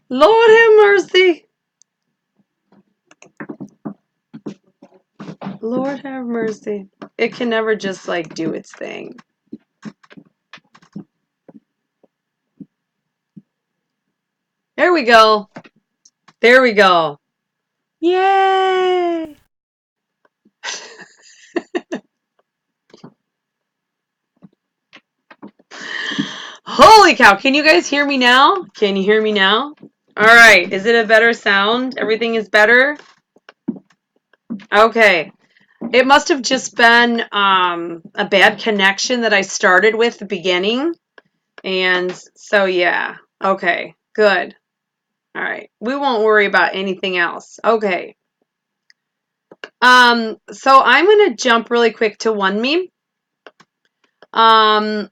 Lord have mercy. Lord have mercy. It can never just like do its thing. There we go. There we go. Yay! Holy cow. Can you guys hear me now? Can you hear me now? All right. Is it a better sound? Everything is better? Okay. It must have just been a bad connection that I started with the beginning. And so, yeah. Okay. Good. All right. We won't worry about anything else. Okay. So I'm going to jump really quick to one meme. Um,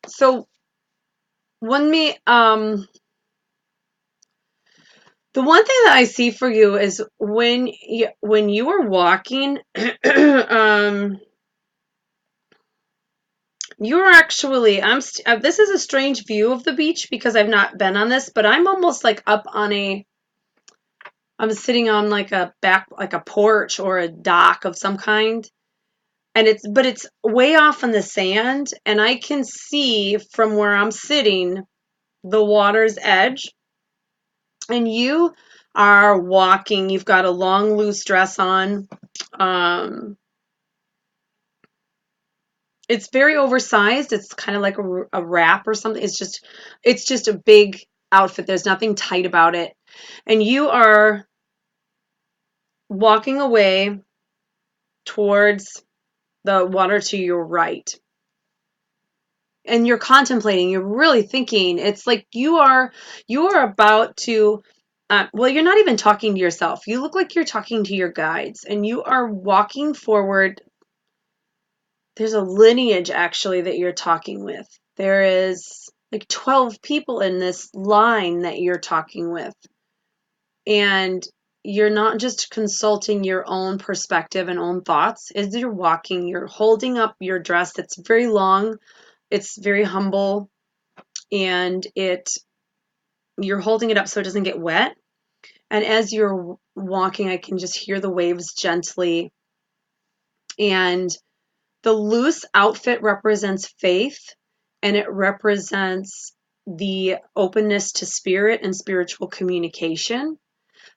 so one me, the one thing that I see for you is when you are walking, you're actually this is a strange view of the beach because I've not been on this, but I'm almost like up on I'm sitting on like like a porch or a dock of some kind, and it's way off on the sand, and I can see from where I'm sitting the water's edge, and you are walking. You've got a long loose dress on. Um, it's very oversized. It's kind of like a wrap or something. It's just a big outfit. There's nothing tight about it. And you are walking away towards the water to your right. And you're contemplating, you're really thinking. It's like you are about to well, you're not even talking to yourself. You look like you're talking to your guides, and you are walking forward. There's a lineage actually that you're talking with. There is like 12 people in this line that you're talking with. And you're not just consulting your own perspective and own thoughts. As you're walking, you're holding up your dress that's very long, it's very humble, and you're holding it up so it doesn't get wet. And as you're walking, I can just hear the waves gently. And the loose outfit represents faith, and it represents the openness to spirit and spiritual communication.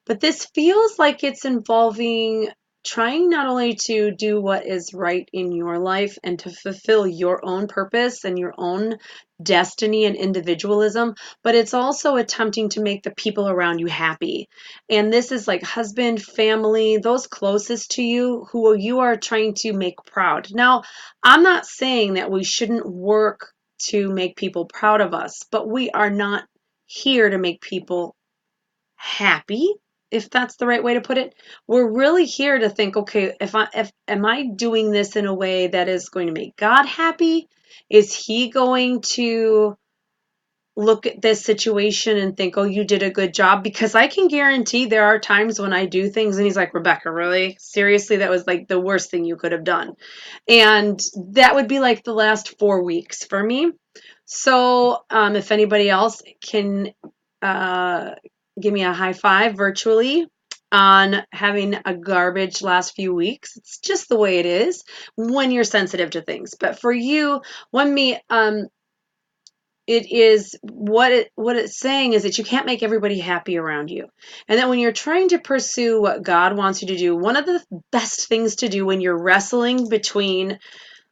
But this feels like it's involving trying not only to do what is right in your life and to fulfill your own purpose and your own destiny and individualism, but it's also attempting to make the people around you happy. And this is like husband, family, those closest to you who you are trying to make proud. Now, I'm not saying that we shouldn't work to make people proud of us, but we are not here to make people happy, if that's the right way to put it. We're really here to think, okay, if am I doing this in a way that is going to make God happy? Is he going to look at this situation and think, oh, you did a good job? Because I can guarantee there are times when I do things and he's like, Rebecca, really? Seriously, that was like the worst thing you could have done. And that would be like the last 4 weeks for me. So if anybody else can uh, give me a high five virtually on having a garbage last few weeks. It's just the way it is when you're sensitive to things. But for you, when me, it is what it's saying is that you can't make everybody happy around you, and that when you're trying to pursue what God wants you to do, one of the best things to do when you're wrestling between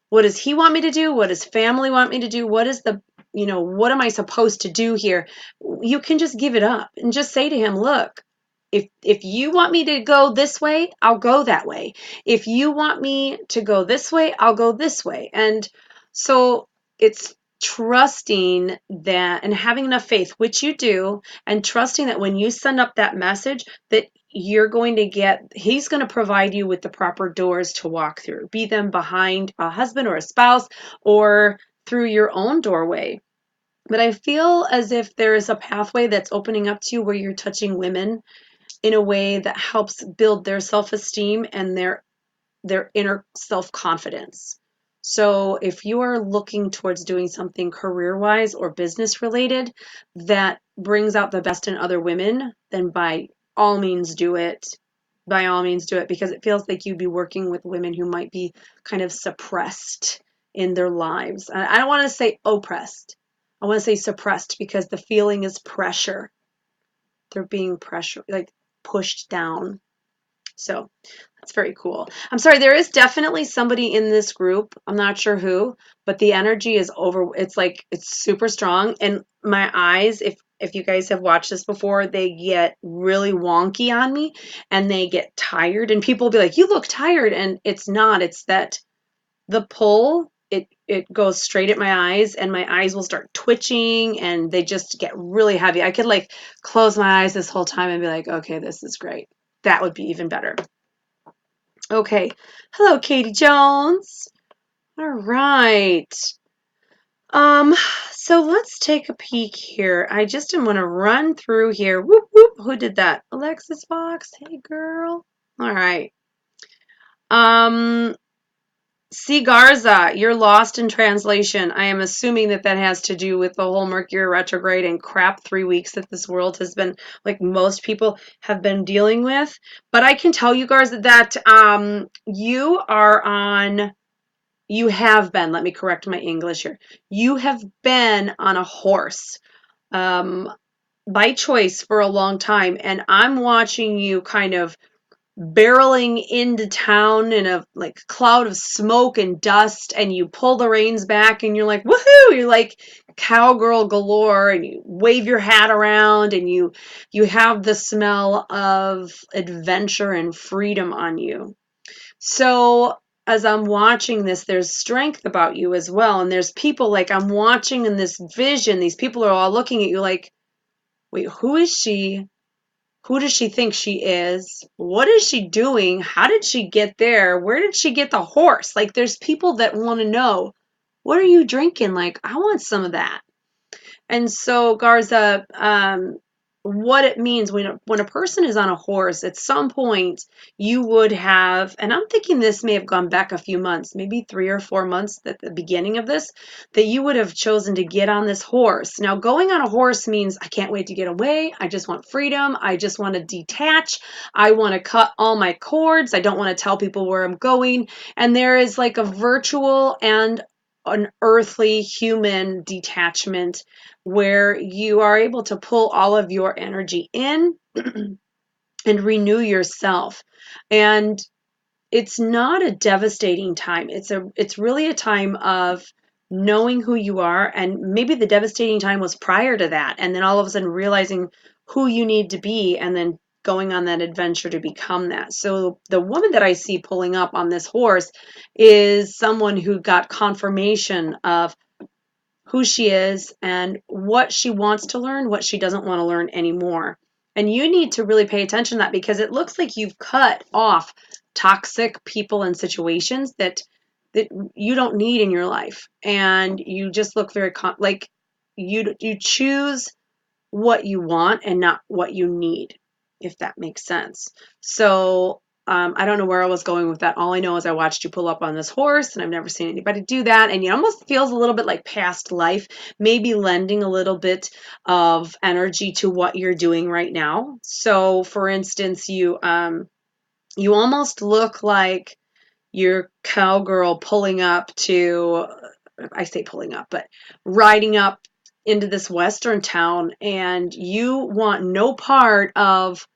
what does he want me to do, what does family want me to do, what is the what am I supposed to do here, you can just give it up and just say to him, look, if you want me to go this way, I'll go that way. If you want me to go this way, I'll go this way. And so it's trusting that and having enough faith, which you do, and trusting that when you send up that message, that he's going to provide you with the proper doors to walk through, be them behind a husband or a spouse or through your own doorway. But I feel as if there is a pathway that's opening up to you where you're touching women in a way that helps build their self-esteem and their inner self-confidence. So if you are looking towards doing something career-wise or business-related that brings out the best in other women, then by all means do it. By all means do it, because it feels like you'd be working with women who might be kind of suppressed in their lives. I don't want to say oppressed. I want to say suppressed because the feeling is pressure. They're being pressure, like pushed down. So that's very cool. I'm sorry, there is definitely somebody in this group. I'm not sure who, but the energy is over. It's like it's super strong. And my eyes, if you guys have watched this before, they get really wonky on me and they get tired. And people will be like, "You look tired," and it's not. It's that the pull. It goes straight at my eyes and my eyes will start twitching and they just get really heavy. I could like close my eyes this whole time and be like, okay, this is great. That would be even better. Okay. Hello, Katie Jones. All right. Um, so let's take a peek here. I just am going to run through here. Whoop, whoop. Who did that? Alexis Fox. Hey, girl. All right. Um, C. Garza, you're lost in translation. I am assuming that that has to do with the whole Mercury retrograde and crap 3 weeks that this world has been, like most people have been dealing with. But I can tell you, Garza, that you are on, you have been, let me correct my English here. You have been on a horse by choice for a long time. And I'm watching you kind of barreling into town in a like cloud of smoke and dust, and you pull the reins back and you're like woohoo, you're like cowgirl galore, and you wave your hat around and you have the smell of adventure and freedom on you. So as I'm watching this, there's strength about you as well, and there's people like I'm watching in this vision, these people are all looking at you like, wait, who is she? Who does she think she is? What is she doing? How did she get there? Where did she get the horse? Like, there's people that want to know, what are you drinking? Like, I want some of that. And so, Garza, what it means when a person is on a horse, at some point you would have, and I'm thinking this may have gone back a few months, maybe 3 or 4 months at the beginning of this, that you would have chosen to get on this horse. Now, going on a horse means I can't wait to get away. I just want freedom. I just want to detach. I want to cut all my cords. I don't want to tell people where I'm going. And there is like a virtual and an earthly human detachment where you are able to pull all of your energy in and renew yourself. And it's not a devastating time. It's really a time of knowing who you are, and maybe the devastating time was prior to that, and then all of a sudden realizing who you need to be and then going on that adventure to become that. So the woman that I see pulling up on this horse is someone who got confirmation of who she is and what she wants to learn, what she doesn't want to learn anymore. And you need to really pay attention to that because it looks like you've cut off toxic people and situations that you don't need in your life. And you just look very like you choose what you want and not what you need, if that makes sense. So I don't know where I was going with that. All I know is I watched you pull up on this horse, and I've never seen anybody do that. And it almost feels a little bit like past life, maybe lending a little bit of energy to what you're doing right now. So, for instance, you almost look like you're cowgirl pulling up to, I say pulling up, but riding up into this western town, and you want no part of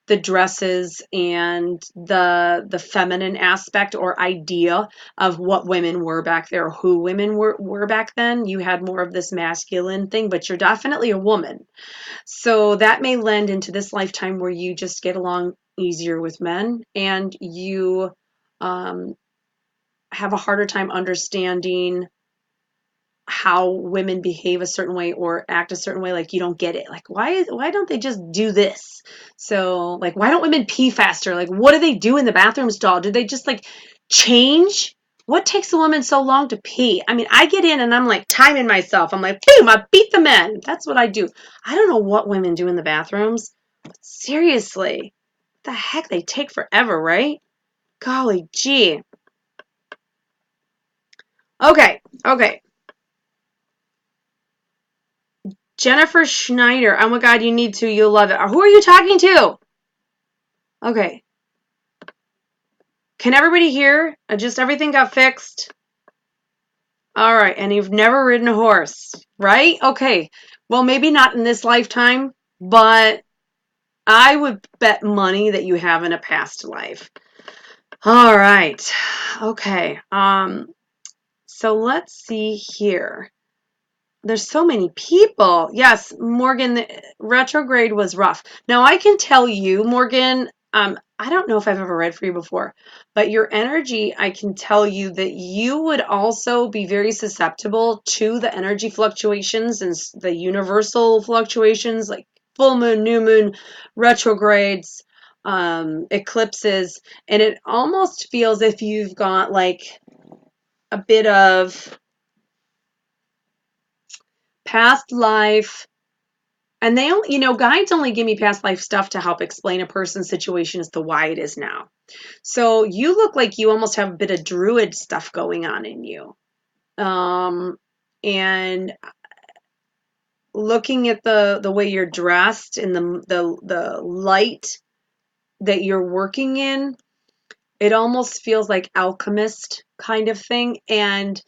the dresses and the feminine aspect or idea of what women were back there, who women were back then. You had more of this masculine thing, but you're definitely a woman. So that may lend into this lifetime where you just get along easier with men, and you um, have a harder time understanding how women behave a certain way or act a certain way. Like, you don't get it. Like, why don't they just do this? So like, why don't women pee faster? Like, what do they do in the bathroom stall? Do they just like change? What takes a woman so long to pee? I mean, I get in and I'm like timing myself. I'm like, boom, I beat the men. That's what I do. I don't know what women do in the bathrooms. But seriously, what the heck? They take forever, right? Golly gee. Okay. Okay. Jennifer Schneider. Oh my God, you need to. You'll love it. Who are you talking to? Okay. Can everybody hear? Just everything got fixed. All right. And you've never ridden a horse, right? Okay. Well, maybe not in this lifetime, but I would bet money that you have in a past life. All right. Okay. So let's see here. There's so many people. Yes, Morgan, the retrograde was rough. Now I can tell you, Morgan, I don't know if I've ever read for you before, but your energy, I can tell you that you would also be very susceptible to the energy fluctuations and the universal fluctuations like full moon, new moon, retrogrades, eclipses, and it almost feels if you've got like a bit of past life. And they only, guides only give me past life stuff to help explain a person's situation as to why it is now. So you look like you almost have a bit of druid stuff going on in you. And looking at the way you're dressed and the light that you're working in, it almost feels like alchemist kind of thing. And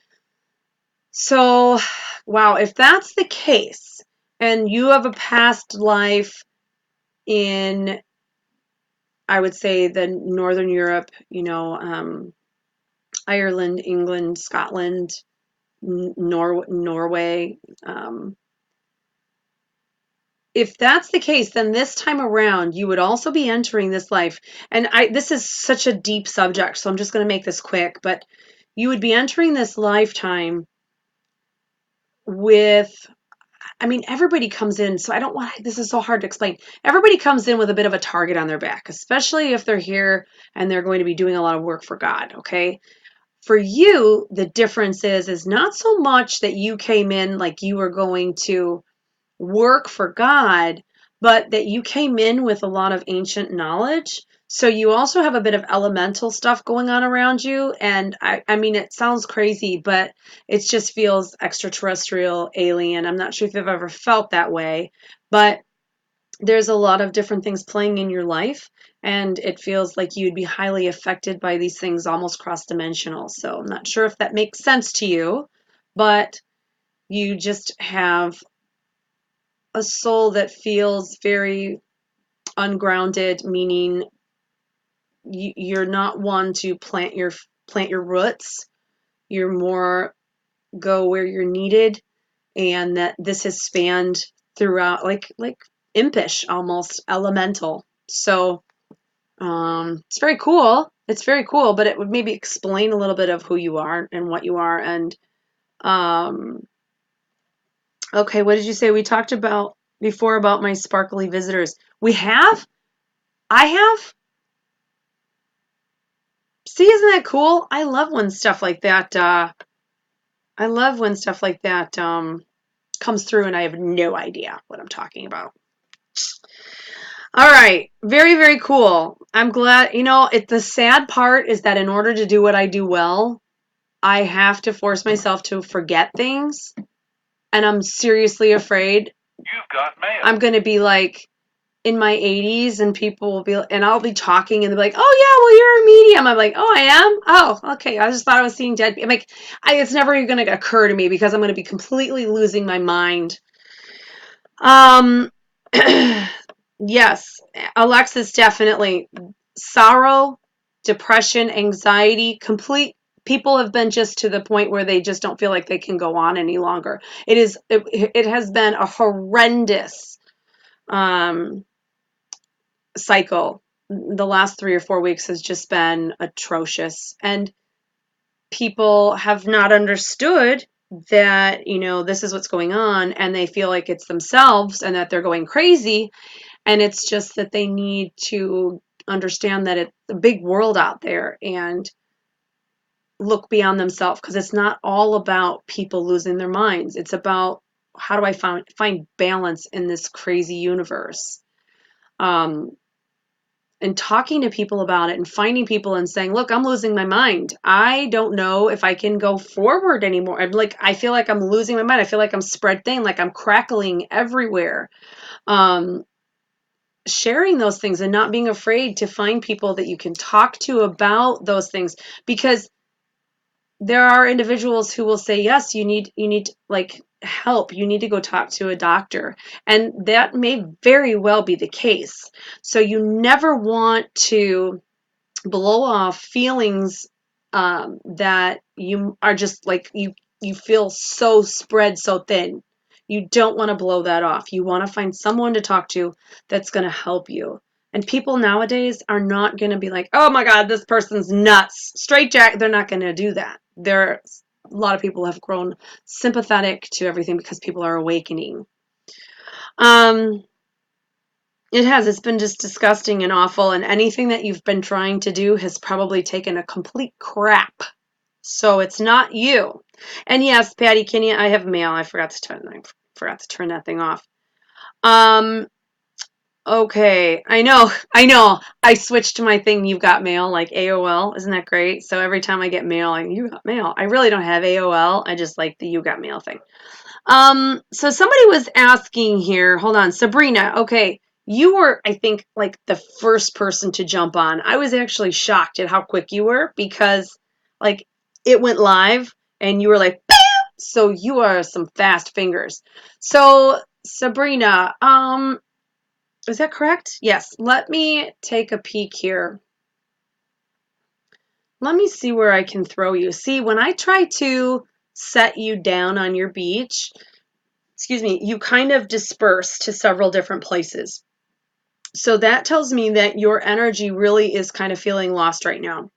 so, wow, if that's the case, and you have a past life in, I would say, the Northern Europe, Ireland, England, Scotland, Norway. If that's the case, then this time around, you would also be entering this life. And this is such a deep subject, so I'm just going to make this quick, but you would be entering this lifetime with, everybody comes in, so I don't want, this is so hard to explain. Everybody comes in with a bit of a target on their back, especially if they're here and they're going to be doing a lot of work for God, okay? For you, the difference is not so much that you came in like you were going to work for God, but that you came in with a lot of ancient knowledge. So you also have a bit of elemental stuff going on around you. And I mean, it sounds crazy, but it just feels extraterrestrial, alien. I'm not sure if you've ever felt that way, but there's a lot of different things playing in your life. And it feels like you'd be highly affected by these things, almost cross dimensional. So I'm not sure if that makes sense to you, but you just have a soul that feels very ungrounded, meaning you're not one to plant your roots. You're more go where you're needed, and that this has spanned throughout, like impish, almost elemental. So it's very cool. It's very cool, but it would maybe explain a little bit of who you are and what you are. And um, okay, what did you say? We talked about before about my sparkly visitors. We have. I have. See, isn't that cool? I love when stuff like that. I love when stuff like that comes through, and I have no idea what I'm talking about. All right, very very cool. I'm glad. The sad part is that in order to do what I do well, I have to force myself to forget things, and I'm seriously afraid You've got mail. I'm going to be like in my 80s and people will be, and I'll be talking and they'll be like, oh yeah, well you're a medium. I'm like, oh I am? Oh, okay. I just thought I was seeing dead people. I'm like, it's never even going to occur to me because I'm going to be completely losing my mind. Um, yes, Alexis, definitely. Sorrow, depression, anxiety, complete. People have been just to the point where they just don't feel like they can go on any longer. It has been a horrendous um, cycle. The last 3 or 4 weeks has just been atrocious. And people have not understood that, this is what's going on, and they feel like it's themselves and that they're going crazy. And it's just that they need to understand that it's a big world out there and look beyond themselves, because it's not all about people losing their minds. It's about how do I find balance in this crazy universe. Um, and talking to people about it and finding people and saying, look, I'm losing my mind. I don't know if I can go forward anymore. I feel like I'm losing my mind. I feel like I'm spread thin, like I'm crackling everywhere. Um, Sharing those things and not being afraid to find people that you can talk to about those things, because there are individuals who will say, yes, you need like help, you need to go talk to a doctor, and that may very well be the case. So you never want to blow off feelings, that you are just like you feel so spread so thin. You don't want to blow that off. You want to find someone to talk to that's going to help you. And people nowadays are not going to be like, oh my God, this person's nuts, straight jack. They're not going to do that. A lot of people have grown sympathetic to everything because people are awakening. um it's been just disgusting and awful, and anything that you've been trying to do has probably taken a complete crap. So it's not you. And yes, Patty Kinney, I have mail. I forgot to turn that thing off. Um, okay. I know. I switched to my thing, you've got mail, like AOL. Isn't that great? So every time I get mail, you got mail. I really don't have AOL. I just like the you got mail thing. So somebody was asking here, hold on, Sabrina. Okay, you were, I think, like the first person to jump on. I was actually shocked at how quick you were, because like it went live and you were like, bam! So you are some fast fingers. So Sabrina, is that correct? Yes. Let me take a peek here. Let me see where I can throw you. See, when I try to set you down on your beach, excuse me, you kind of disperse to several different places. So that tells me that your energy really is kind of feeling lost right now.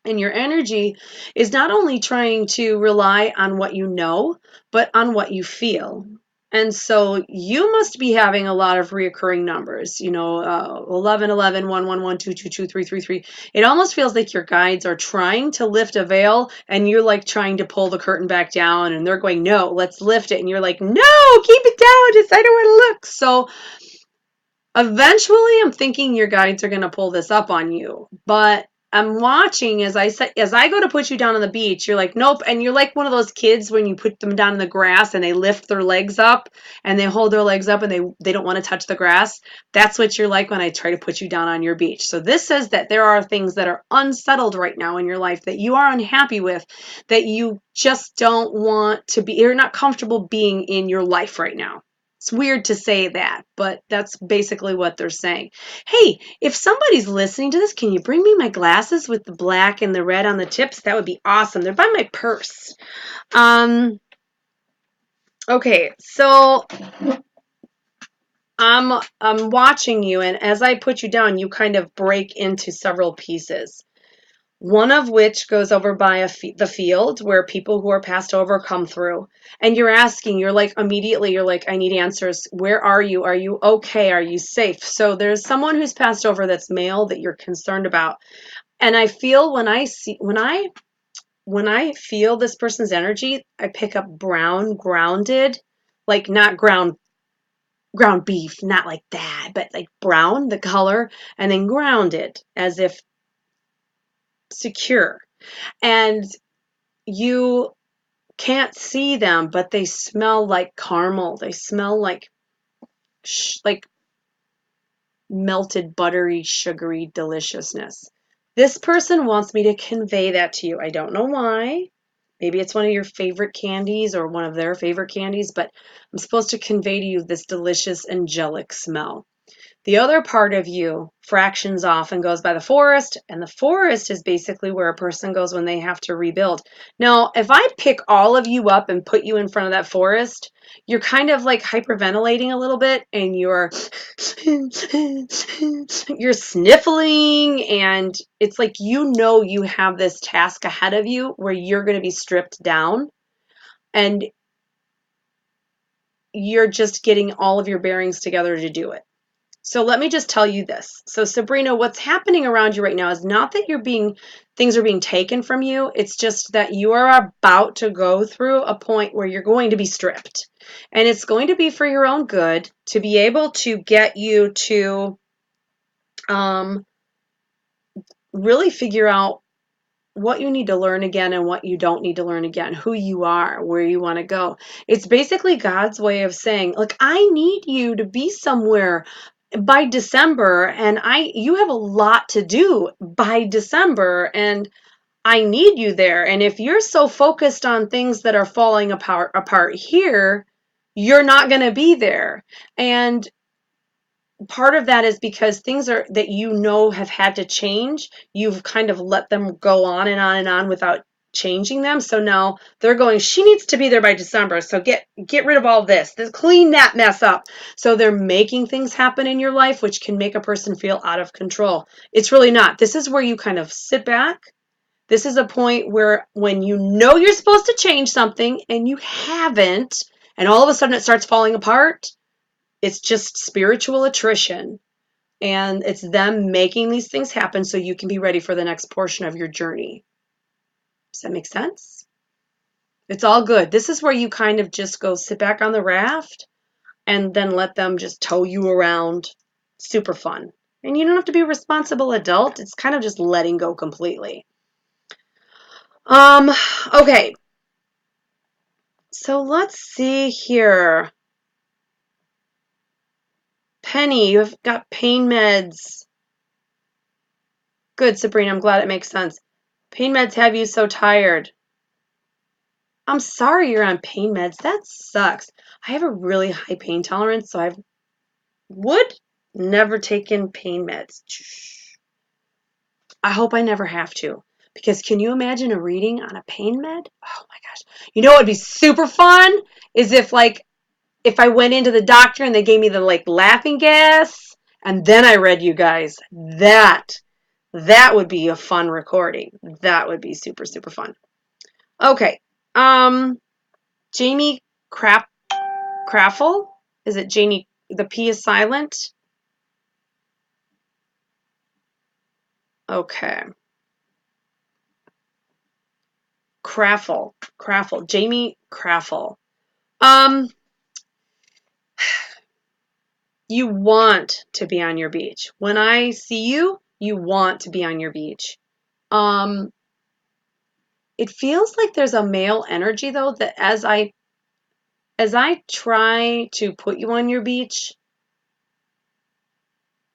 And your energy is not only trying to rely on what you know, but on what you feel. And so you must be having a lot of reoccurring numbers, 11, 11, 1, 1, 1, 2, 2, 2, 3, 3, 3. It almost feels like your guides are trying to lift a veil and you're like trying to pull the curtain back down, and they're going, no, let's lift it. And you're like, no, keep it down. Just, I don't want to look. So eventually, I'm thinking your guides are going to pull this up on you, but I'm watching as I go to put you down on the beach, you're like, nope. And you're like one of those kids when you put them down in the grass and they lift their legs up and they hold their legs up and they don't want to touch the grass. That's what you're like when I try to put you down on your beach. So this says that there are things that are unsettled right now in your life that you are unhappy with, that you just don't want to be, you're not comfortable being in your life right now. It's weird to say that, but that's basically what they're saying. Hey, if somebody's listening to this, can you bring me my glasses with the black and the red on the tips? That would be awesome. They're by my purse. Okay, so I'm watching you, and as I put you down, you kind of break into several pieces. One of which goes over by the field where people who are passed over come through. And you're like, immediately, you're like, I need answers. Where are you? Are you okay? Are you safe? So there's someone who's passed over that's male that you're concerned about. And I feel when I feel this person's energy, I pick up brown, grounded, like not ground beef, not like that, but like brown, the color, and then grounded as if secure. And you can't see them, but they smell like caramel. They smell like melted buttery, sugary deliciousness. This person wants me to convey that to you. I don't know why. Maybe it's one of your favorite candies or one of their favorite candies, but I'm supposed to convey to you this delicious angelic smell. The other part of you fractions off and goes by the forest, and the forest is basically where a person goes when they have to rebuild. Now, if I pick all of you up and put you in front of that forest, you're kind of like hyperventilating a little bit, and you're sniffling, and it's like you have this task ahead of you where you're going to be stripped down, and you're just getting all of your bearings together to do it. So let me just tell you this. So Sabrina, what's happening around you right now is not that things are being taken from you. It's just that you are about to go through a point where you're going to be stripped. And it's going to be for your own good to be able to get you to Um, really figure out what you need to learn again and what you don't need to learn again, who you are, where you want to go. It's basically God's way of saying, like, I need you to be somewhere by December, and you have a lot to do by December, and I need you there. And if you're so focused on things that are falling apart here, you're not going to be there. And part of that is because things are that have had to change. You've kind of let them go on and on and on without changing them. So now they're going, she needs to be there by December. So get rid of all this. Clean that mess up. So they're making things happen in your life, which can make a person feel out of control. It's really not. This is where you kind of sit back. This is a point where when you know you're supposed to change something and you haven't, and all of a sudden it starts falling apart, it's just spiritual attrition. And it's them making these things happen so you can be ready for the next portion of your journey. Does that make sense? It's all good. This is where you kind of just go sit back on the raft and then let them just tow you around. Super fun. And you don't have to be a responsible adult. It's kind of just letting go completely. Okay. So let's see here. Penny, you've got pain meds. Good, Sabrina. I'm glad it makes sense. Pain meds have you so tired. I'm sorry you're on pain meds. That sucks. I have a really high pain tolerance, so I would never take in pain meds. I hope I never have to. Because can you imagine a reading on a pain med? Oh my gosh. You know what would be super fun? Is if I went into the doctor and they gave me the laughing gas and then I read you guys. That would be a fun recording. That would be super, super fun. Okay. Jamie Craffle? Is it Jamie? The P is silent? Okay. Craffle. Jamie Craffle. You want to be on your beach. When I see you, you want to be on your beach. It feels like there's a male energy though that as I try to put you on your beach,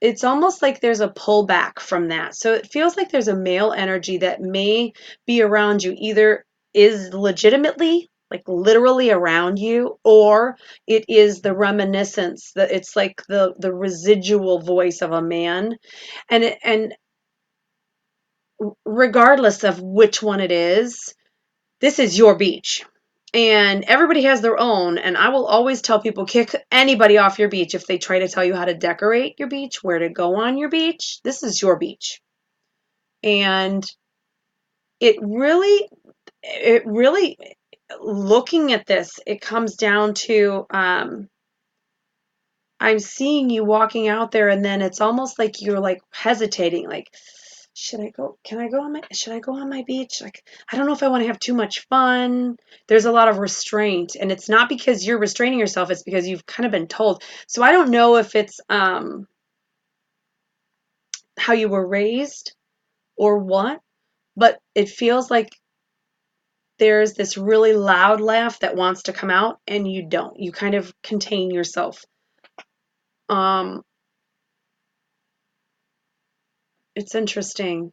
it's almost like there's a pullback from that. So it feels like there's a male energy that may be around you, either is legitimately, literally around you, or it is the reminiscence that it's like the residual voice of a man. And regardless of which one it is, this is your beach. And everybody has their own. And I will always tell people, kick anybody off your beach if they try to tell you how to decorate your beach, where to go on your beach. This is your beach. And it really, looking at this, it comes down to, I'm seeing you walking out there and then it's almost like you're hesitating, should I go? Should I go on my beach? I don't know if I want to have too much fun. There's a lot of restraint, and it's not because you're restraining yourself, it's because you've kind of been told. So I don't know if it's how you were raised or what, but it feels like there's this really loud laugh that wants to come out and you don't. You kind of contain yourself. It's interesting.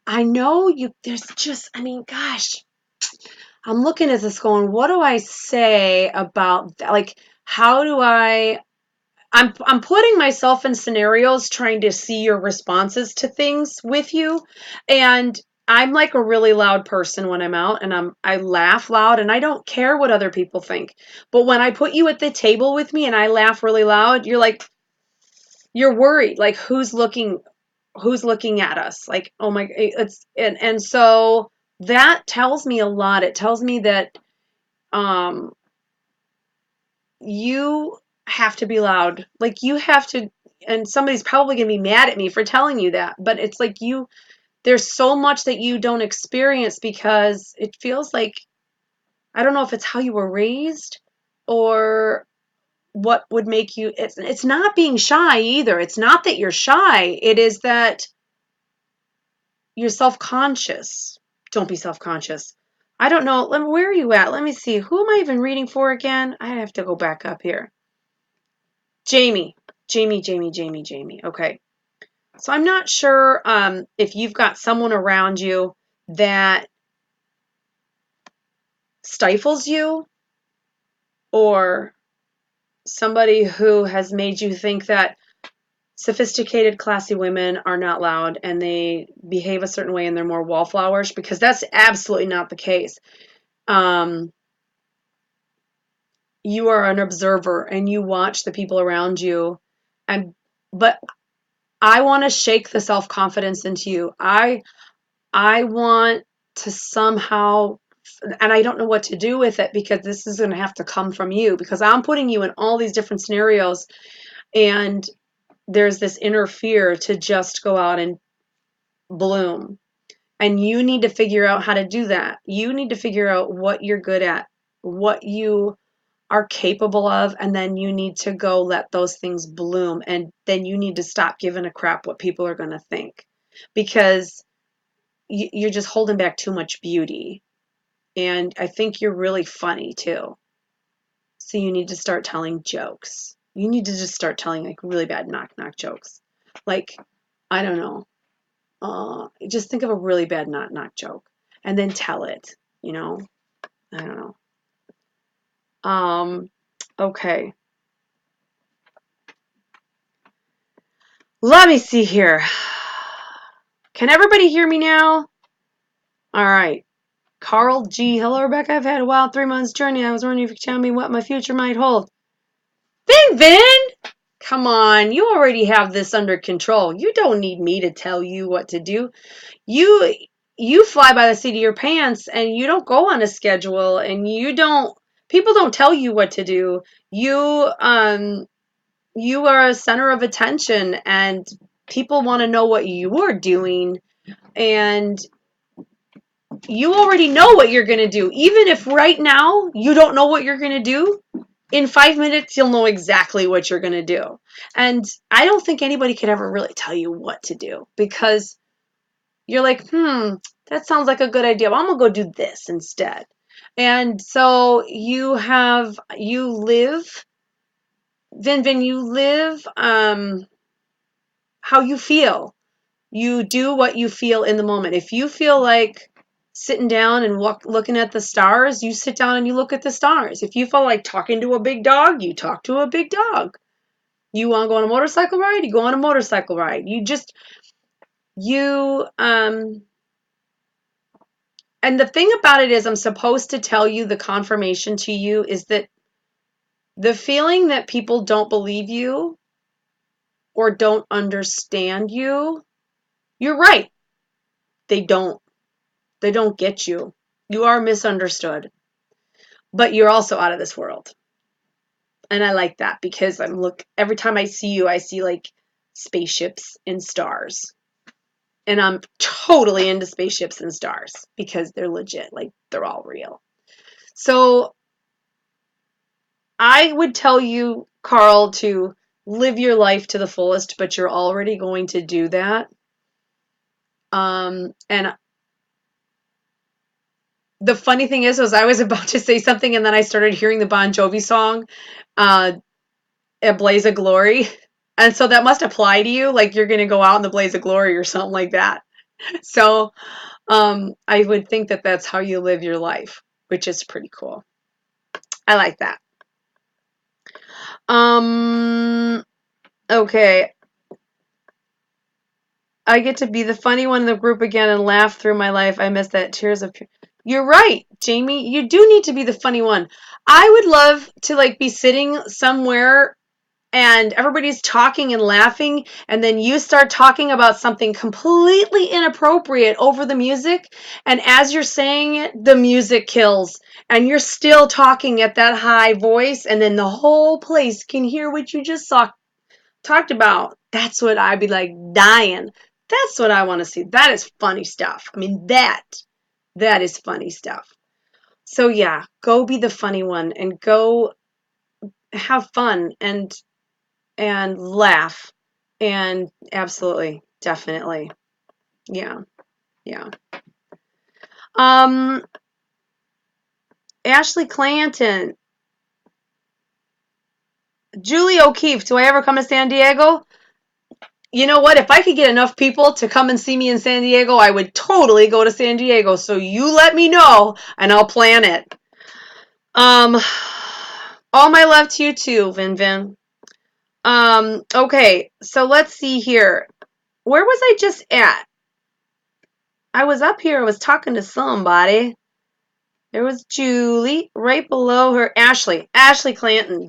I know gosh, I'm looking at this going, what do I say about that? How do I'm putting myself in scenarios trying to see your responses to things with you. And I'm like a really loud person when I'm out and I laugh loud and I don't care what other people think. But when I put you at the table with me and I laugh really loud, you're worried. Who's looking at us? Oh my, and so that tells me a lot. It tells me that um you have to be loud. You have to, and somebody's probably going to be mad at me for telling you that, but it's there's so much that you don't experience because it feels like, I don't know if it's how you were raised or what would make you, it's not being shy either. It's not that you're shy. It is that you're self-conscious. Don't be self-conscious. I don't know. Where are you at? Let me see. Who am I even reading for again? I have to go back up here. Jamie. Jamie. Okay. So I'm not sure if you've got someone around you that stifles you, or somebody who has made you think that sophisticated, classy women are not loud and they behave a certain way and they're more wallflowers, because that's absolutely not the case. You are an observer and you watch the people around you, but I want to shake the self-confidence into you. I want to somehow, and I don't know what to do with it, because this is going to have to come from you, because I'm putting you in all these different scenarios, and there's this inner fear to just go out and bloom. And you need to figure out how to do that. You need to figure out what you're good at, what you are capable of, and then you need to go let those things bloom. And then you need to stop giving a crap what people are going to think, because you're just holding back too much beauty. And I think you're really funny too. So you need to start telling jokes. You need to just start telling like really bad knock knock jokes. Like, I don't know. Just think of a really bad knock knock joke and then tell it, you know? I don't know. Okay. Let me see here. Can everybody hear me now? All right. Carl G. Hello, Rebecca. I've had a wild 3 months journey. I was wondering if you could tell me what my future might hold. Vin! Come on. You already have this under control. You don't need me to tell you what to do. You fly by the seat of your pants, and you don't go on a schedule, and people don't tell you what to do. You are a center of attention, and people want to know what you're doing, and you already know what you're going to do. Even if right now you don't know what you're going to do, in 5 minutes you'll know exactly what you're going to do. And I don't think anybody could ever really tell you what to do, because you're like, that sounds like a good idea. Well, I'm going to go do this instead. And so you live, Vin, you live how you feel. You do what you feel in the moment. If you feel like sitting down and looking at the stars, you sit down and you look at the stars. If you feel like talking to a big dog, you talk to a big dog. You want to go on a motorcycle ride, you go on a motorcycle ride. And the thing about it is, I'm supposed to tell you, the confirmation to you is that the feeling that people don't believe you or don't understand you, you're right. They don't. They don't get you. You are misunderstood. But you're also out of this world. And I like that, because every time I see you, I see like spaceships and stars. And I'm totally into spaceships and stars, because they're legit. Like, they're all real. So I would tell you, Carl, to live your life to the fullest, but you're already going to do that. And the funny thing is I was about to say something, and then I started hearing the Bon Jovi song, A Blaze of Glory. And so that must apply to you, like you're going to go out in the blaze of glory or something like that. So I would think that that's how you live your life, which is pretty cool. I like that. Okay. I get to be the funny one in the group again and laugh through my life. I miss that tears of. You're right, Jamie. You do need to be the funny one. I would love to like be sitting somewhere and everybody's talking and laughing, and then you start talking about something completely inappropriate over the music, and as you're saying it, the music kills, and you're still talking at that high voice, and then the whole place can hear what you just talked about. That's what I'd be like dying. That's what I want to see. That is funny stuff. I mean, that is funny stuff. So yeah, go be the funny one, and go have fun and laugh. And absolutely, definitely. Yeah. Yeah. Um, Ashley Clanton, Julie O'Keefe, do I ever come to San Diego? You know what? If I could get enough people to come and see me in San Diego, I would totally go to San Diego. So you let me know and I'll plan it. Um, all my love to you too, Vin Vin. Okay, so let's see here. Where was I just at? I was up here, I was talking to somebody. There was Julie. Right below her, Ashley. Ashley Clanton.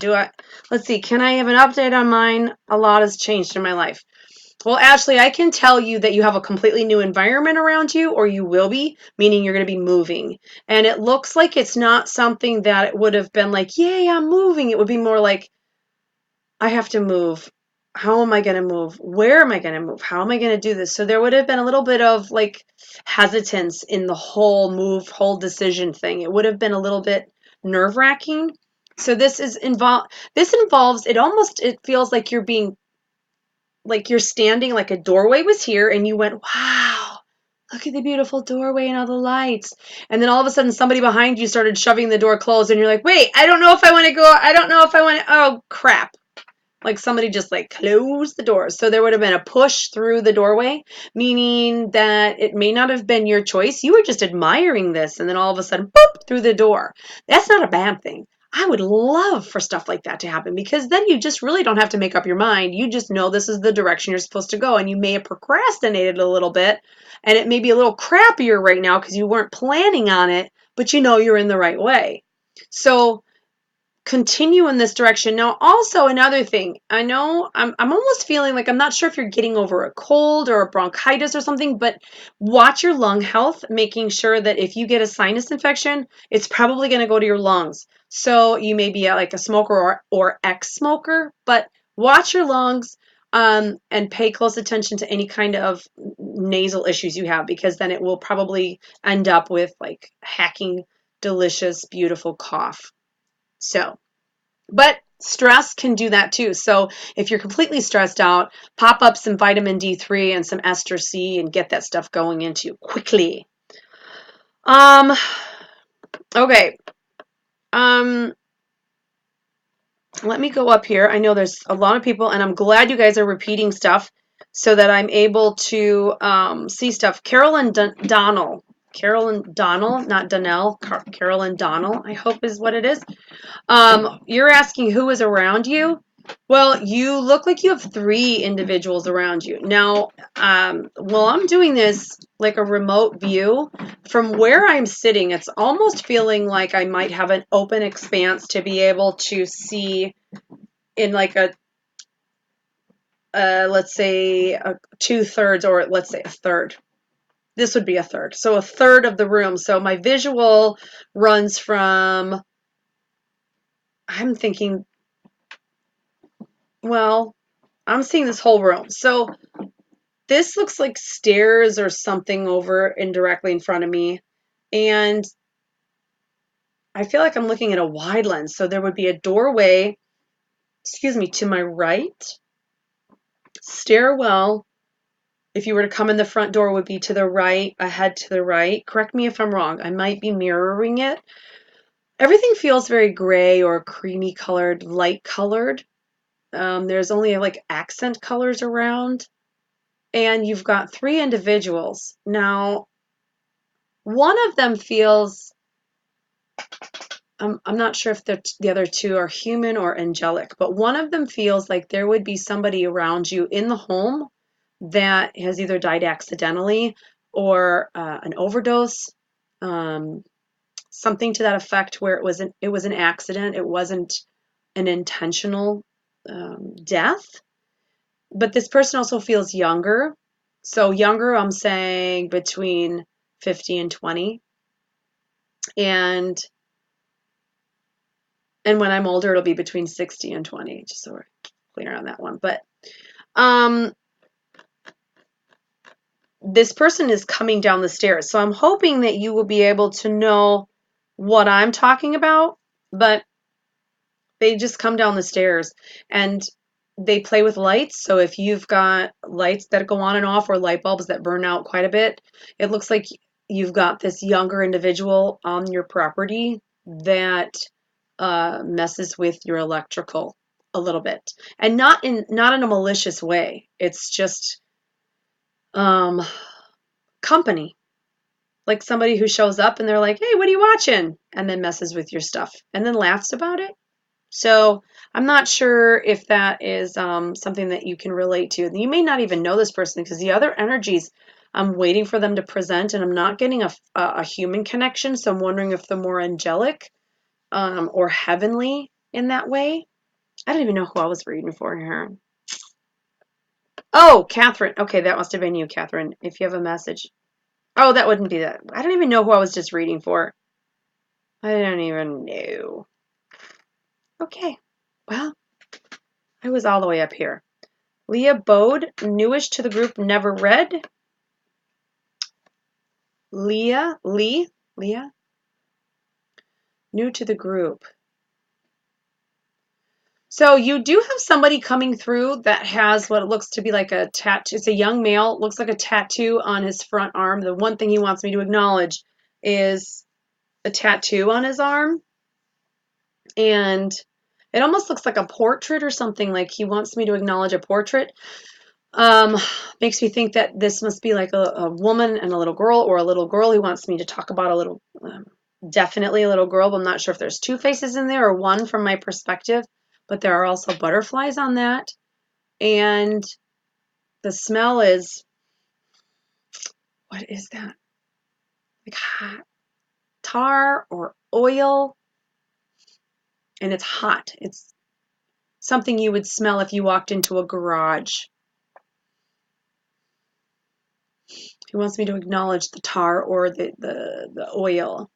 Let's see, can I have an update on mine? A lot has changed in my life. Well, Ashley, I can tell you that you have a completely new environment around you, or you will be, meaning you're going to be moving. And it looks like it's not something that it would have been like, yay, I'm moving. It would be more like, I have to move. How am I going to move? Where am I going to move? How am I going to do this? So there would have been a little bit of like hesitance in the whole move, whole decision thing. It would have been a little bit nerve wracking. So this involves, it feels like you're being, like you're standing, like a doorway was here and you went, wow, look at the beautiful doorway and all the lights. And then all of a sudden somebody behind you started shoving the door closed and you're like, wait, I don't know if I want to go. I don't know if I want to, oh crap. Like somebody just like closed the door. So there would have been a push through the doorway, meaning that it may not have been your choice. You were just admiring this and then all of a sudden, boop, through the door. That's not a bad thing. I would love for stuff like that to happen because then you just really don't have to make up your mind. You just know this is the direction you're supposed to go. And you may have procrastinated a little bit and it may be a little crappier right now because you weren't planning on it, but you know you're in the right way. So continue in this direction. Now, also another thing, I know I'm almost feeling like I'm not sure if you're getting over a cold or a bronchitis or something, but watch your lung health, making sure that if you get a sinus infection, it's probably going to go to your lungs. So you may be like a smoker or ex-smoker, but watch your lungs and pay close attention to any kind of nasal issues you have, because then it will probably end up with like hacking, delicious, beautiful cough. So, but stress can do that too. So if you're completely stressed out, pop up some vitamin D3 and some ester C and get that stuff going into you quickly. Um, okay. Um, Let me go up here. I know there's a lot of people and I'm glad you guys are repeating stuff so that I'm able to see stuff. Carolyn Donnell. Carolyn Donnell, not Donnell. Carolyn Donnell, I hope is what it is. You're asking who is around you. Well, you look like you have 3 individuals around you. Now, while I'm doing this like a remote view, from where I'm sitting, it's almost feeling like I might have an open expanse to be able to see in like let's say a 2/3, or let's say a third. This would be a third. So a third of the room. So my visual runs from, I'm thinking, well, I'm seeing this whole room. So this looks like stairs or something over indirectly in front of me. And I feel like I'm looking at a wide lens. So there would be a doorway, excuse me, to my right. Stairwell, if you were to come in the front door, would be to the right, ahead to the right. Correct me if I'm wrong. I might be mirroring it. Everything feels very gray or creamy colored, light colored. There's only like accent colors around. And you've got 3 individuals. Now, one of them feels, I'm not sure if the other 2 are human or angelic, but one of them feels like there would be somebody around you in the home that has either died accidentally or an overdose, something to that effect, where it was an accident. It wasn't an intentional death. But this person also feels younger. So younger, I'm saying between 50 and 20. And when I'm older, it'll be between 60 and 20, just so we're clear on that one. But um, this person is coming down the stairs. So I'm hoping that you will be able to know what I'm talking about. But they just come down the stairs, and they play with lights. So if you've got lights that go on and off, or light bulbs that burn out quite a bit, it looks like you've got this younger individual on your property that messes with your electrical a little bit, and not in a malicious way. It's just um, company, like somebody who shows up and they're like, "Hey, what are you watching?" and then messes with your stuff and then laughs about it. So I'm not sure if that is something that you can relate to. You may not even know this person, because the other energies, I'm waiting for them to present, and I'm not getting a human connection. So I'm wondering if they're more angelic or heavenly in that way. I don't even know who I was reading for here. Oh, Catherine. Okay, that must have been you, Catherine. If you have a message. Oh, that wouldn't be that. I don't even know who I was just reading for. I don't even know. Okay. Well, I was all the way up here. Leah Bode, newish to the group, never read. Leah, new to the group. So you do have somebody coming through that has what it looks to be like a tattoo. It's a young male, looks like a tattoo on his front arm. The one thing he wants me to acknowledge is a tattoo on his arm. And it almost looks like a portrait or something, like he wants me to acknowledge a portrait. Um, Makes me think that this must be like a woman and a little girl, or a little girl who wants me to talk about a little, definitely a little girl, but I'm not sure if there's two faces in there or one from my perspective, but there are also butterflies on that. And the smell is, what is that? Like hot tar or oil, and it's hot. It's something you would smell if you walked into a garage. He wants me to acknowledge the tar or the oil.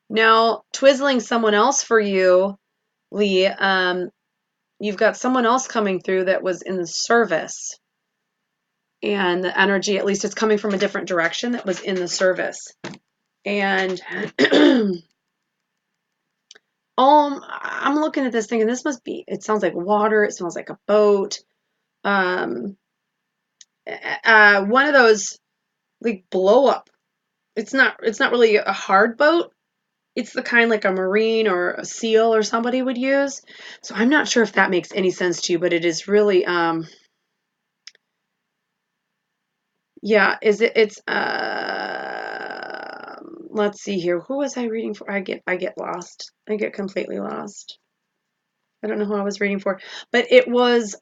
Now, twizzling someone else for you, Lee, you've got someone else coming through that was in the service. And the energy, at least it's coming from a different direction, that was in the service. And I'm looking at this thing, and this must be, it sounds like water, it smells like a boat. One of those like blow up. It's not really a hard boat. It's the kind like a Marine or a SEAL or somebody would use. So I'm not sure if that makes any sense to you, but it is really, yeah, let's see here. Who was I reading for? I get lost. I get completely lost. I don't know who I was reading for, but it was,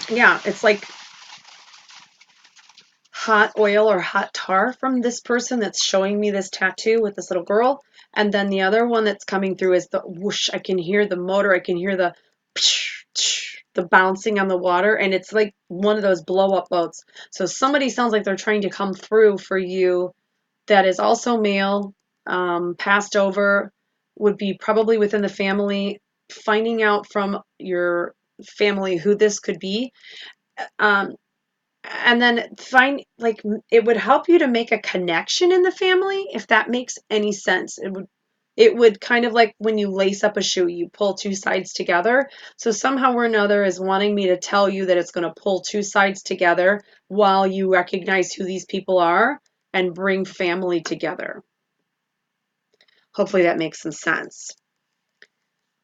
yeah, it's like hot oil or hot tar from this person that's showing me this tattoo with this little girl. And then the other one that's coming through is the whoosh. I can hear the motor. I can hear the bouncing on the water. And it's like one of those blow up boats. So somebody sounds like they're trying to come through for you that is also male, passed over, would be probably within the family, finding out from your family who this could be. Um, and then find, like, it would help you to make a connection in the family, if that makes any sense. It would kind of like when you lace up a shoe, you pull two sides together. So somehow or another is wanting me to tell you that it's going to pull two sides together while you recognize who these people are and bring family together. Hopefully that makes some sense.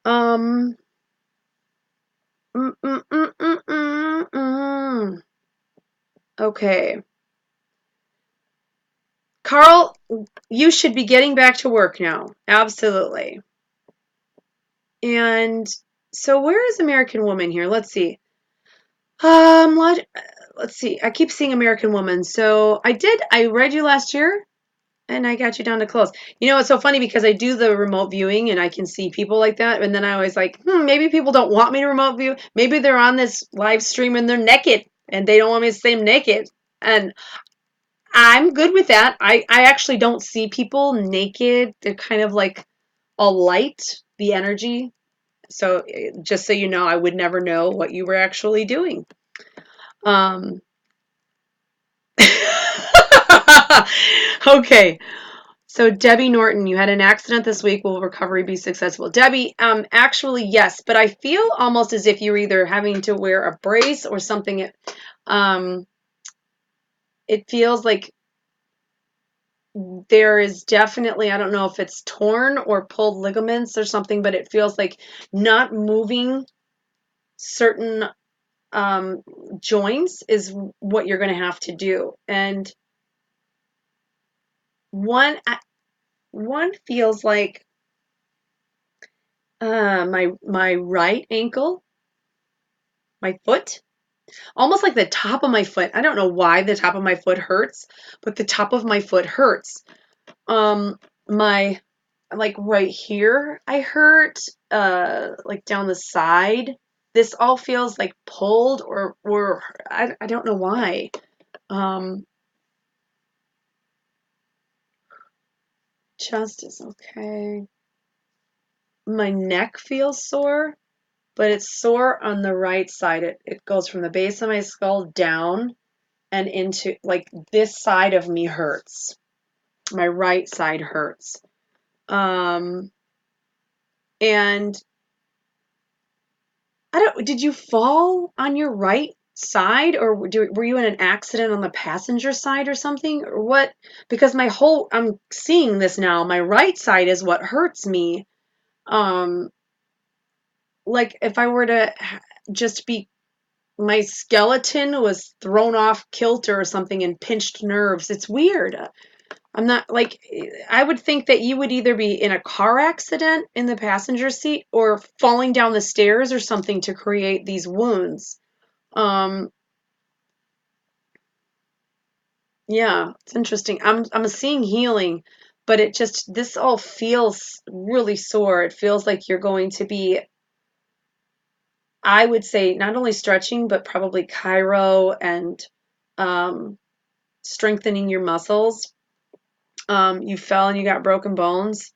Um mm, mm, mm, mm, mm, mm. Okay. Carl, you should be getting back to work now. Absolutely. And so where is American Woman here? Let's see. Let's see. I keep seeing American Woman. So I read you last year, and I got you down to close. You know, it's so funny because I do the remote viewing and I can see people like that. And then I always like, maybe people don't want me to remote view. Maybe they're on this live stream and they're naked and they don't want me to see them naked. And I'm good with that. I actually don't see people naked. They're kind of like a light, the energy. So just so you know, I would never know what you were actually doing. Um, okay. So Debbie Norton, you had an accident this week. Will recovery be successful? Debbie, actually yes, but I feel almost as if you're either having to wear a brace or something. Um, it feels like there is definitely, I don't know if it's torn or pulled ligaments or something, but it feels like not moving certain joints is what you're going to have to do. And one one feels like my right ankle, my foot, almost like the top of my foot. I don't know why the top of my foot hurts, but the top of my foot hurts. My like right here, I hurt. Like down the side. This all feels like pulled or I don't know why. Um, Chest is okay. My neck feels sore, but it's sore on the right side. It goes from the base of my skull down and into like this side of me hurts. My right side hurts. Um, and I don't, did you fall on your right side or were you in an accident on the passenger side or something or what? Because I'm seeing this now. My right side is what hurts me. Um, like if I were to just be my skeleton was thrown off kilter or something and pinched nerves. It's weird. I'm not like I would think that you would either be in a car accident in the passenger seat or falling down the stairs or something to create these wounds. Um yeah, it's interesting. I'm seeing healing, but it just this all feels really sore. It feels like you're going to be I would say not only stretching but probably chiro and um strengthening your muscles. You fell and you got broken bones.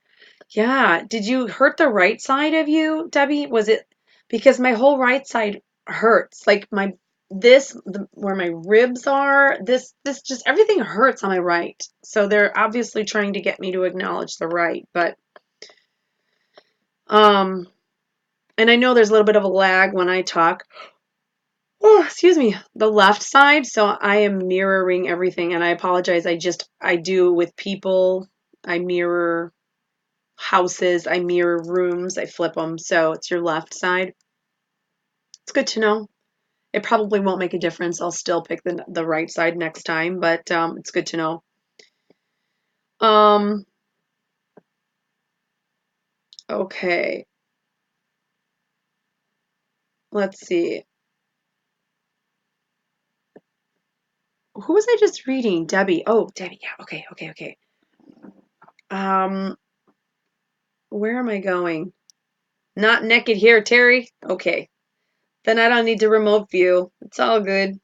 Yeah. Did you hurt the right side of you, Debbie? Was it because my whole right side hurts? Like where my ribs are, this just everything hurts on my right. So they're obviously trying to get me to acknowledge the right, but um and I know there's a little bit of a lag when I talk. Oh, excuse me, the left side. So I am mirroring everything, and I apologize. I do with people. I mirror houses, I mirror rooms, I flip them. So it's your left side. It's good to know. It probably won't make a difference. I'll still pick the right side next time, but it's good to know. Um, okay. Let's see. Who was I just reading? Debbie. Oh, Debbie. Yeah. Okay. Okay. Okay. Um, where am I going? Not naked here, Terry. Okay. Then I don't need to remote view. It's all good.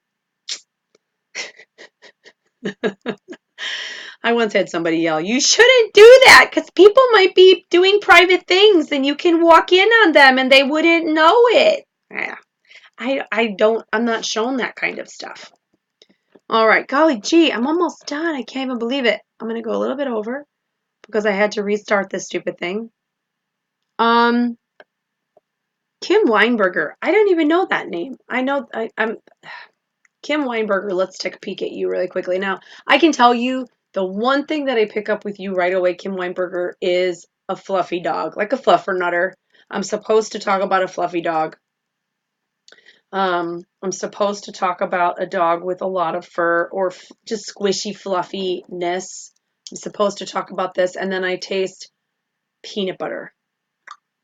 I once had somebody yell, "You shouldn't do that because people might be doing private things and you can walk in on them and they wouldn't know it." Yeah, I'm not shown that kind of stuff. All right, golly gee, I'm almost done. I can't even believe it. I'm gonna go a little bit over because I had to restart this stupid thing. Um, Kim Weinberger. I don't even know that name. I know I'm Kim Weinberger, let's take a peek at you really quickly. Now, I can tell you the one thing that I pick up with you right away, Kim Weinberger, is a fluffy dog, like a fluffer nutter. I'm supposed to talk about a fluffy dog. I'm supposed to talk about a dog with a lot of fur or just squishy fluffiness. I'm supposed to talk about this, and then I taste peanut butter,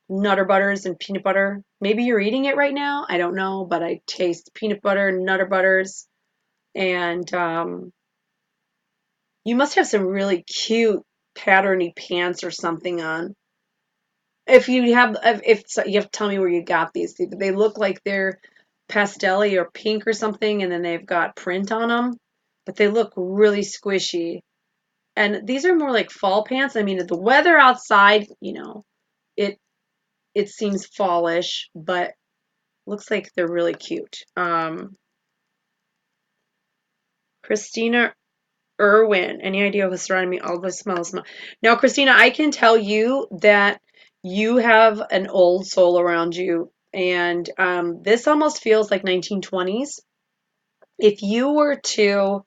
nutter butters, and peanut butter. Maybe you're eating it right now. I don't know, but I taste peanut butter, nutter butters, and you must have some really cute patterny pants or something on. If so, you have to tell me where you got these. They look like they're pastelly or pink or something, and then they've got print on them, but they look really squishy. And these are more like fall pants. I mean, the weather outside, it it seems fallish, but looks like they're really cute. Christina Irwin, any idea what's surrounding me? All the smells. Now, Christina, I can tell you that you have an old soul around you, and this almost feels like 1920s. If you were to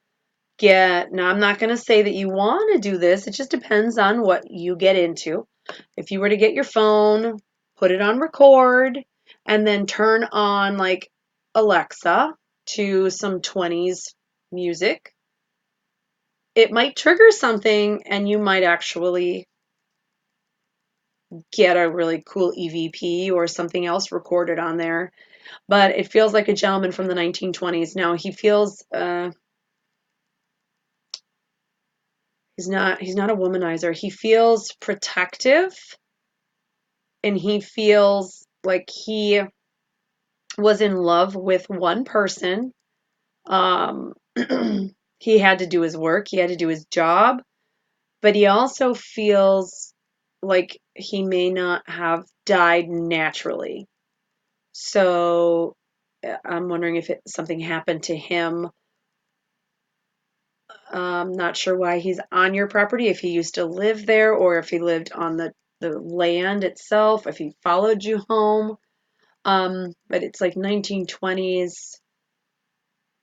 get, now I'm not going to say that you want to do this, it just depends on what you get into. If you were to get your phone, put it on record, and then turn on like Alexa to some 20s music, it might trigger something and you might actually get a really cool EVP or something else recorded on there. But it feels like a gentleman from the 1920s. Now he feels he's not a womanizer. He feels protective and he feels like he was in love with one person. Um he had to do his work, he had to do his job, but he also feels like he may not have died naturally. So I'm wondering if something happened to him. Not sure why he's on your property, if he used to live there or if he lived on the land itself, if he followed you home. But it's like 1920s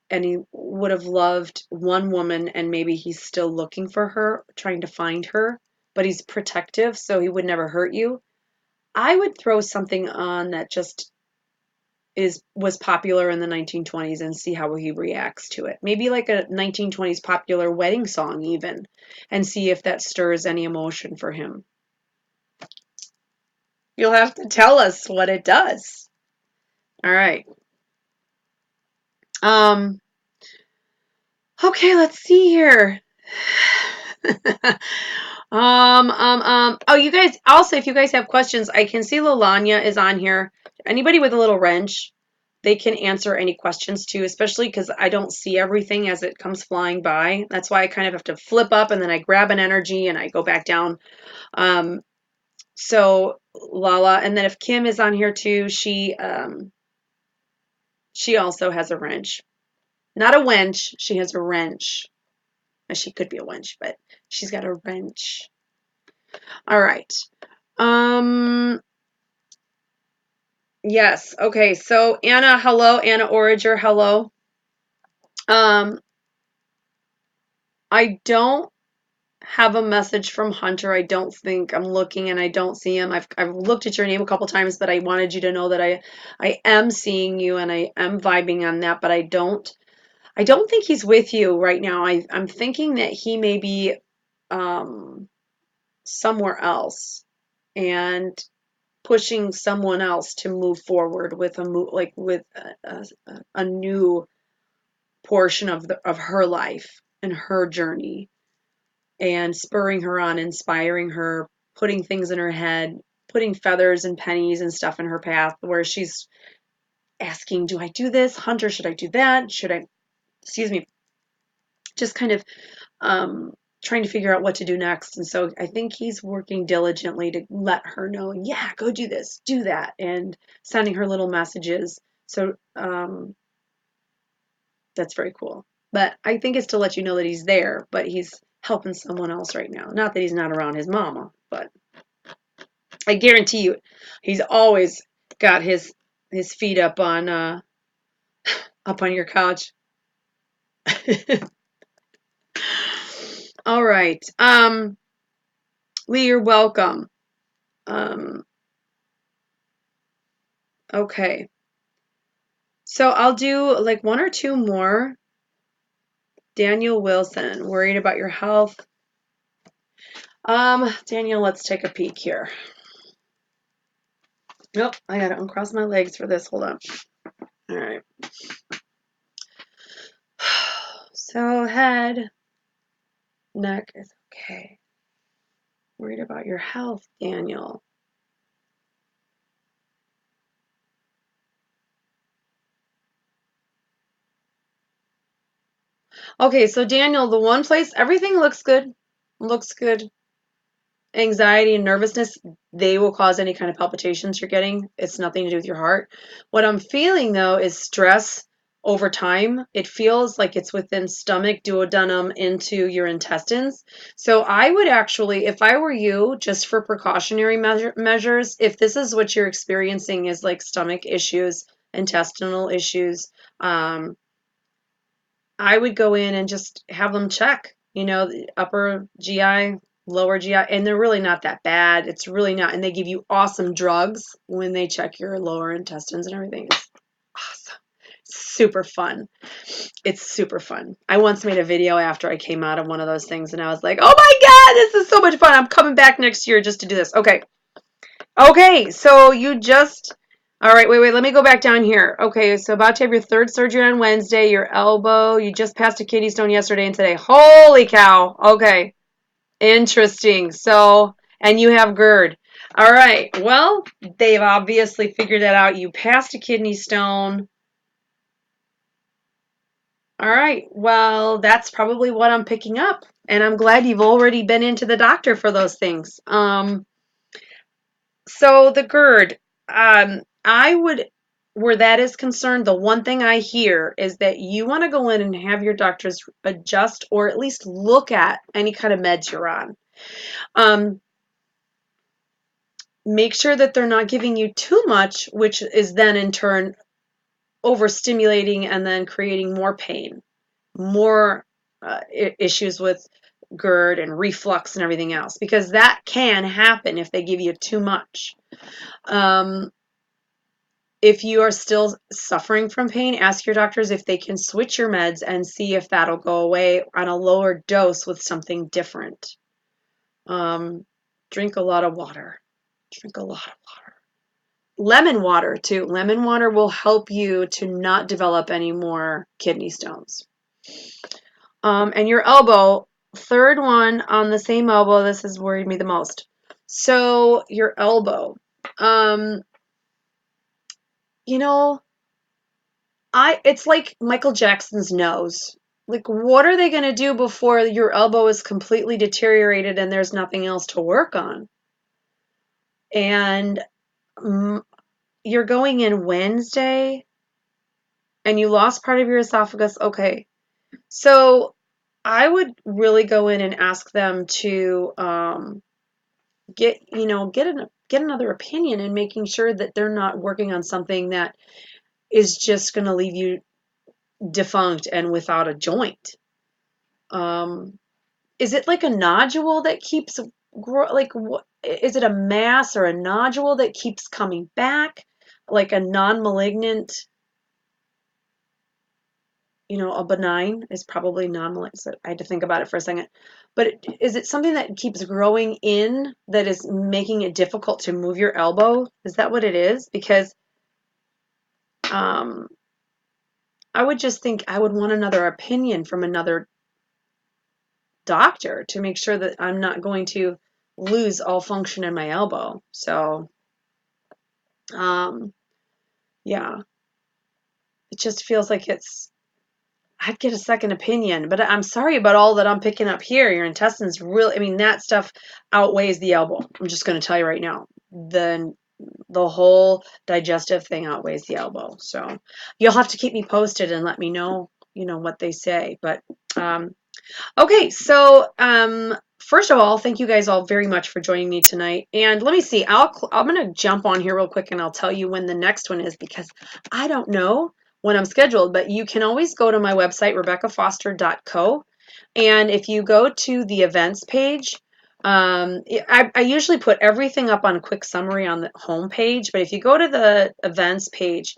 and he would have loved one woman and maybe he's still looking for her, trying to find her, but he's protective so he would never hurt you. I would throw something on that just was popular in the 1920s and see how he reacts to it. Maybe like a 1920s popular wedding song even, and see if that stirs any emotion for him. You'll have to tell us what it does. All right. Um okay, let's see here. Oh, you guys, also, if you guys have questions, I can see Lalanya is on here. Anybody with a little wrench, they can answer any questions too, especially because I don't see everything as it comes flying by. That's why I kind of have to flip up and then I grab an energy and I go back down. Um, so Lala, and then if Kim is on here too, she also has a wrench. Not a wench, she has a wrench. She could be a wench, but she's got a wrench. All right. Um, yes. Okay. So Anna, hello. Anna Orager, hello. Um, I don't have a message from Hunter. I don't think I'm looking and I don't see him. I've looked at your name a couple times, but I wanted you to know that I am seeing you and I am vibing on that, but I don't think he's with you right now. I'm thinking that he may be um somewhere else and pushing someone else to move forward with like with a new portion of her life and her journey and spurring her on, inspiring her, putting things in her head, putting feathers and pennies and stuff in her path where she's asking, do I do this? Hunter, should I do that? Should I, excuse me, just kind of um, trying to figure out what to do next. And so I think he's working diligently to let her know, yeah, go do this, do that, and sending her little messages. So that's very cool. But I think it's to let you know that he's there, but he's helping someone else right now. Not that he's not around his mama, but I guarantee you, he's always got his feet up on your couch. All right. Lee, you're welcome. Um, okay. So I'll do like one or two more. Daniel Wilson, worried about your health. Daniel, let's take a peek here. Nope, I gotta uncross my legs for this. Hold on. All right. So head, neck is okay. Worried about your health, Daniel. Okay, so Daniel, the one place, everything looks good. Looks good. Anxiety and nervousness, they will cause any kind of palpitations you're getting. It's nothing to do with your heart. What I'm feeling though is stress over time. It feels like it's within stomach, duodenum, into your intestines. So I would actually, if I were you, just for precautionary measures, if this is what you're experiencing is like stomach issues, intestinal issues, um, I would go in and just have them check, the upper GI, lower GI, and they're really not that bad. It's really not. And they give you awesome drugs when they check your lower intestines and everything. It's awesome. Super fun. It's super fun. I once made a video after I came out of one of those things and I was like, oh my God, this is so much fun. I'm coming back next year just to do this. Okay. Okay, so all right, wait, let me go back down here. Okay, so about to have your third surgery on Wednesday, your elbow, you just passed a kidney stone yesterday and today. Holy cow. Okay, interesting. So, and you have GERD. All right, well, they've obviously figured that out. You passed a kidney stone. All right, well, that's probably what I'm picking up. And I'm glad you've already been into the doctor for those things. So the GERD, I would, where that is concerned, the one thing I hear is that you want to go in and have your doctors adjust or at least look at any kind of meds you're on. Make sure that they're not giving you too much, which is then in turn overstimulating and then creating more pain, more issues with GERD and reflux and everything else, because that can happen if they give you too much. If you are still suffering from pain, ask your doctors if they can switch your meds and see if that'll go away on a lower dose with something different. Drink a lot of water. Drink a lot of water. Lemon water, too. Lemon water will help you to not develop any more kidney stones. And your elbow, third one on the same elbow, this has worried me the most. So, your elbow. You know, it's like Michael Jackson's nose. Like, what are they going to do before your elbow is completely deteriorated and there's nothing else to work on? And you're going in Wednesday and you lost part of your esophagus. Okay. So I would really go in and ask them to get another opinion and making sure that they're not working on something that is just going to leave you defunct and without a joint. Is it like a nodule that keeps like what is it, a mass or a nodule that keeps coming back, like a non-malignant, a benign is probably non-malignant. So I had to think about it for a second. But is it something that keeps growing in that is making it difficult to move your elbow? Is that what it is? Because I would just think I would want another opinion from another doctor to make sure that I'm not going to lose all function in my elbow. So, yeah, it just feels like I'd get a second opinion, but I'm sorry about all that I'm picking up here. Your intestines really, I mean, that stuff outweighs the elbow. I'm just going to tell you right now. The whole digestive thing outweighs the elbow. So you'll have to keep me posted and let me know, what they say. But, okay, so first of all, thank you guys all very much for joining me tonight. And let me see, I'm going to jump on here real quick and I'll tell you when the next one is because I don't know when I'm scheduled, but you can always go to my website, rebeccafoster.co. And if you go to the events page, I usually put everything up on quick summary on the home page, but if you go to the events page,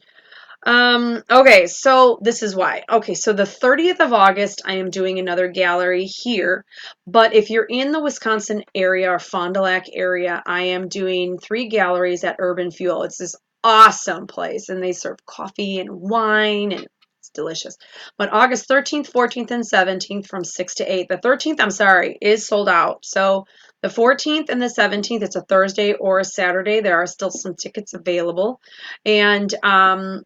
okay, so this is why. Okay, so the 30th of August, I am doing another gallery here, but if you're in the Wisconsin area or Fond du Lac area, I am doing 3 galleries at Urban Fuel. It's this awesome place, and they serve coffee and wine, and it's delicious. But August 13th, 14th, and 17th from 6 to 8. The 13th, I'm sorry, is sold out. So the 14th and the 17th, it's a Thursday or a Saturday. There are still some tickets available. And I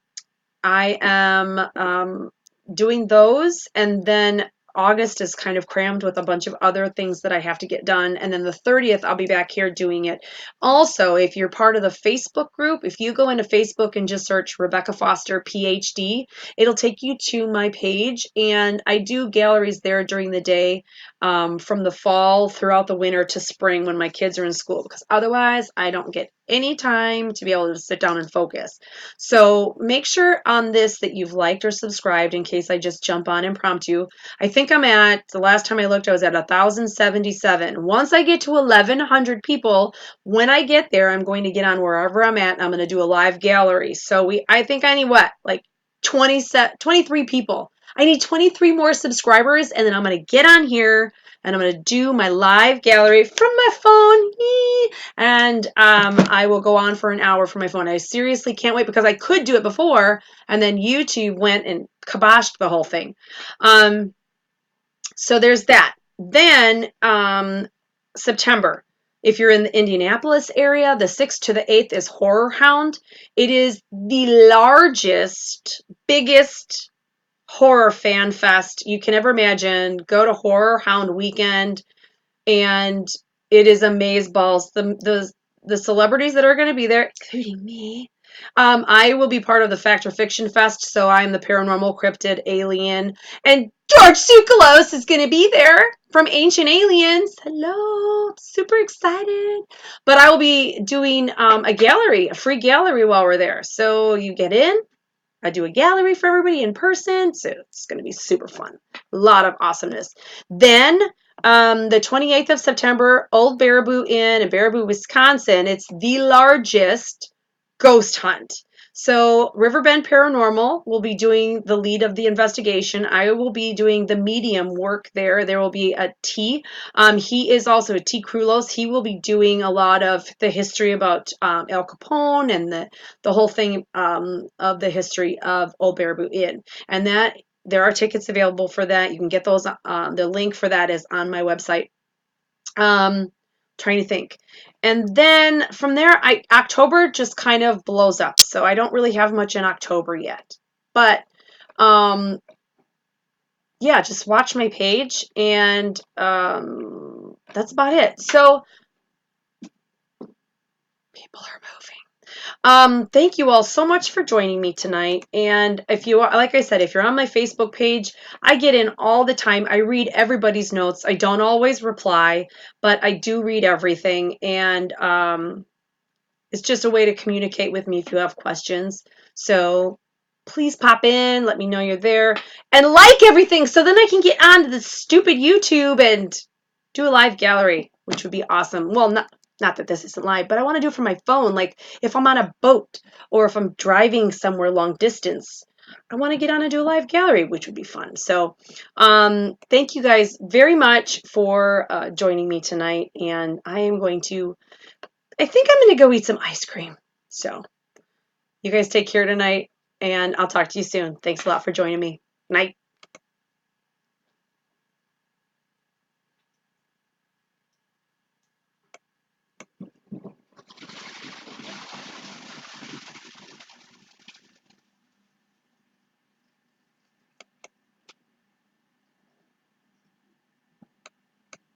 am doing those, and then August is kind of crammed with a bunch of other things that I have to get done. And then the 30th, I'll be back here doing it. Also, if you're part of the Facebook group, if you go into Facebook and just search Rebecca Foster, PhD, it'll take you to my page. And I do galleries there during the day, from the fall throughout the winter to spring when my kids are in school, because otherwise I don't get any time to be able to sit down and focus. So make sure on this that you've liked or subscribed in case I just jump on impromptu. I think I'm at, the last time I looked, I was at 1,077. Once I get to 1,100 people, when I get there, I'm going to get on wherever I'm at and I'm going to do a live gallery. So I think I need what? Like 23 people. I need 23 more subscribers, and then I'm going to get on here and I'm going to do my live gallery from my phone. And I will go on for an hour from my phone. I seriously can't wait, because I could do it before, and then YouTube went and kiboshed the whole thing. So there's that. Then September. If you're in the Indianapolis area, the 6th to the 8th is Horror Hound. It is the largest, biggest horror fan fest you can ever imagine. Go to Horror Hound Weekend, and it is amazeballs. The celebrities that are going to be there, including me. I will be part of the Fact or Fiction Fest, so I'm the paranormal cryptid alien, and George Tsoukalos is going to be there from Ancient Aliens. Hello, I'm super excited. But I will be doing a gallery, a free gallery while we're there. So you get in, I do a gallery for everybody in person, so it's going to be super fun. A lot of awesomeness. Then the 28th of September, Old Baraboo Inn in Baraboo, Wisconsin. It's the largest ghost hunt. So Riverbend Paranormal will be doing the lead of the investigation. I will be doing the medium work there. There will be a T. He is also a T. Krulos. He will be doing a lot of the history about Al Capone and the whole thing of the history of Old Baraboo Inn. And that there are tickets available for that. You can get those. The link for that is on my website. Trying to think. And then from there, October just kind of blows up. So I don't really have much in October yet. But yeah, just watch my page, and that's about it. So people are moving. Thank you all so much for joining me tonight. And if you are, like I said, if you're on my Facebook page, I get in all the time. I read everybody's notes. I don't always reply, but I do read everything. And it's just a way to communicate with me if you have questions. So please pop in, let me know you're there, and like everything so then I can get onto the stupid YouTube and do a live gallery, which would be awesome. Well, not that this isn't live, but I want to do it from my phone. Like if I'm on a boat or if I'm driving somewhere long distance, I want to get on and do a live gallery, which would be fun. So thank you guys very much for joining me tonight. And I think I'm going to go eat some ice cream. So you guys take care tonight, and I'll talk to you soon. Thanks a lot for joining me. Night.